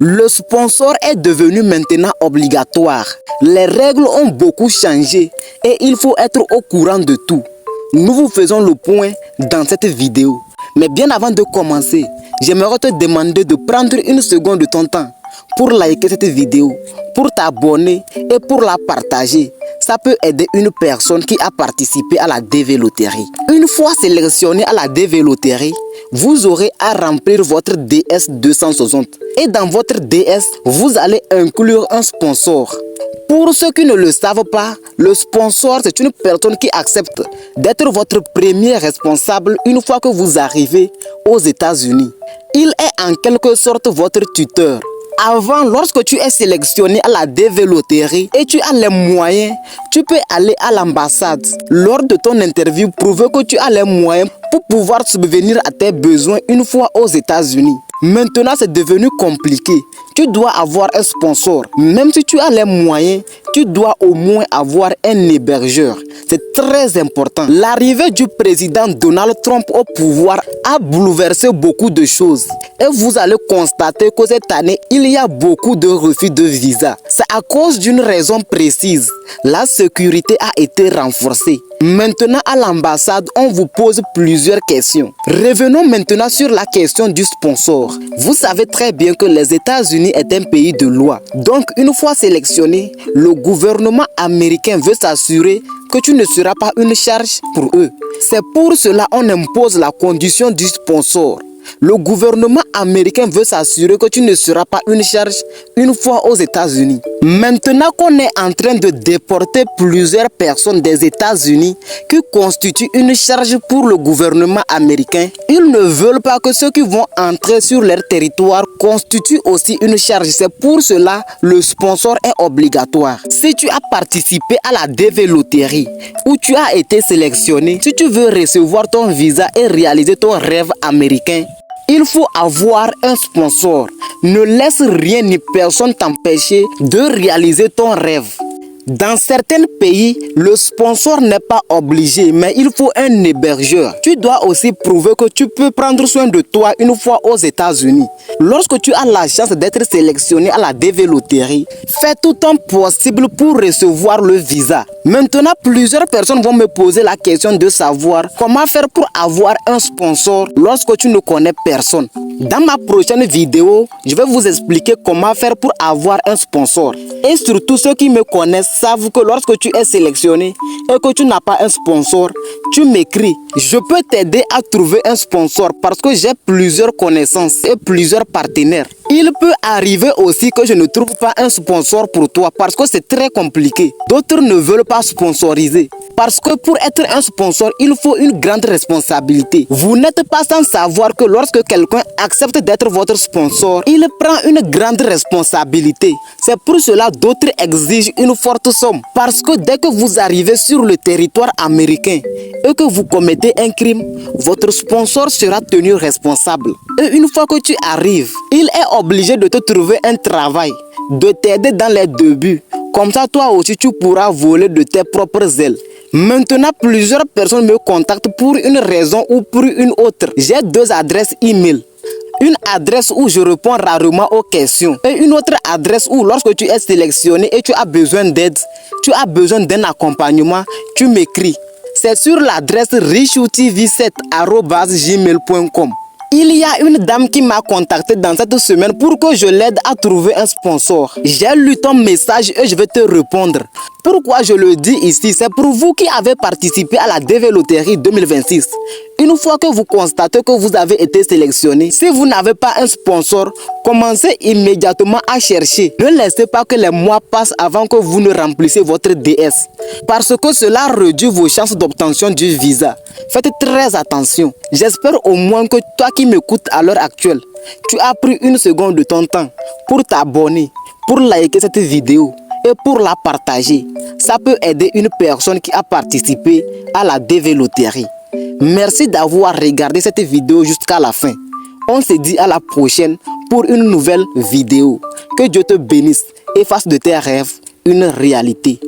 Le sponsor est devenu maintenant obligatoire. Les règles ont beaucoup changé et il faut être au courant de tout. Nous vous faisons le point dans cette vidéo. Mais bien avant de commencer, j'aimerais te demander de prendre une seconde de ton temps pour liker cette vidéo, pour t'abonner et pour la partager. Ça peut aider une personne qui a participé à la DV Loterie. Une fois sélectionné à la DV Loterie, vous aurez à remplir votre DS 260. Et dans votre DS, vous allez inclure un sponsor. Pour ceux qui ne le savent pas, le sponsor, c'est une personne qui accepte d'être votre premier responsable une fois que vous arrivez aux États-Unis. Il est en quelque sorte votre tuteur. Avant, lorsque tu es sélectionné à la DV Loterie et tu as les moyens, tu peux aller à l'ambassade. Lors de ton interview, prouver que tu as les moyens pour pouvoir subvenir à tes besoins une fois aux États-Unis. Maintenant, c'est devenu compliqué. Tu dois avoir un sponsor. Même si tu as les moyens, tu dois au moins avoir un hébergeur. C'est très important. L'arrivée du président Donald Trump au pouvoir a bouleversé beaucoup de choses. Et vous allez constater que cette année, il y a beaucoup de refus de visa. C'est à cause d'une raison précise. La sécurité a été renforcée. Maintenant, à l'ambassade, on vous pose plusieurs questions. Revenons maintenant sur la question du sponsor. Vous savez très bien que les États-Unis est un pays de loi. Donc, une fois sélectionné, le gouvernement américain veut s'assurer que tu ne seras pas une charge pour eux. C'est pour cela qu'on impose la condition du sponsor. Le gouvernement américain veut s'assurer que tu ne seras pas une charge une fois aux États-Unis. Maintenant qu'on est en train de déporter plusieurs personnes des États-Unis qui constituent une charge pour le gouvernement américain, ils ne veulent pas que ceux qui vont entrer sur leur territoire constituent aussi une charge. C'est pour cela que le sponsor est obligatoire. Si tu as participé à la DV Loterie ou tu as été sélectionné, si tu veux recevoir ton visa et réaliser ton rêve américain, il faut avoir un sponsor. Ne laisse rien ni personne t'empêcher de réaliser ton rêve. Dans certains pays, le sponsor n'est pas obligé, mais il faut un hébergeur. Tu dois aussi prouver que tu peux prendre soin de toi une fois aux États-Unis. Lorsque tu as la chance d'être sélectionné à la DV Loterie, fais tout ton possible pour recevoir le visa. Maintenant, plusieurs personnes vont me poser la question de savoir comment faire pour avoir un sponsor lorsque tu ne connais personne. Dans ma prochaine vidéo, je vais vous expliquer comment faire pour avoir un sponsor. Et surtout, ceux qui me connaissent savent que lorsque tu es sélectionné et que tu n'as pas un sponsor, tu m'écris. Je peux t'aider à trouver un sponsor parce que j'ai plusieurs connaissances et plusieurs partenaires. Il peut arriver aussi que je ne trouve pas un sponsor pour toi parce que c'est très compliqué. D'autres ne veulent pas sponsoriser. Parce que pour être un sponsor, il faut une grande responsabilité. Vous n'êtes pas sans savoir que lorsque quelqu'un accepte d'être votre sponsor, il prend une grande responsabilité. C'est pour cela que d'autres exigent une forte somme. Parce que dès que vous arrivez sur le territoire américain et que vous commettez un crime, votre sponsor sera tenu responsable. Et une fois que tu arrives, il est obligé de te trouver un travail, de t'aider dans les débuts. Comme ça, toi aussi, tu pourras voler de tes propres ailes. Maintenant, plusieurs personnes me contactent pour une raison ou pour une autre. J'ai deux adresses email. Une adresse où je réponds rarement aux questions. Et une autre adresse où lorsque tu es sélectionné et tu as besoin d'aide, tu as besoin d'un accompagnement, tu m'écris. C'est sur l'adresse richutv7@gmail.com. Il y a une dame qui m'a contacté dans cette semaine pour que je l'aide à trouver un sponsor. J'ai lu ton message et je vais te répondre. Pourquoi je le dis ici, c'est pour vous qui avez participé à la DV Loterie 2026. Une fois que vous constatez que vous avez été sélectionné, si vous n'avez pas un sponsor, commencez immédiatement à chercher. Ne laissez pas que les mois passent avant que vous ne remplissiez votre DS. Parce que cela réduit vos chances d'obtention du visa. Faites très attention. J'espère au moins que toi qui m'écoutes à l'heure actuelle, tu as pris une seconde de ton temps pour t'abonner, pour liker cette vidéo et pour la partager. Ça peut aider une personne qui a participé à la DV Loterie. Merci d'avoir regardé cette vidéo jusqu'à la fin. On se dit à la prochaine pour une nouvelle vidéo. Que Dieu te bénisse et fasse de tes rêves une réalité.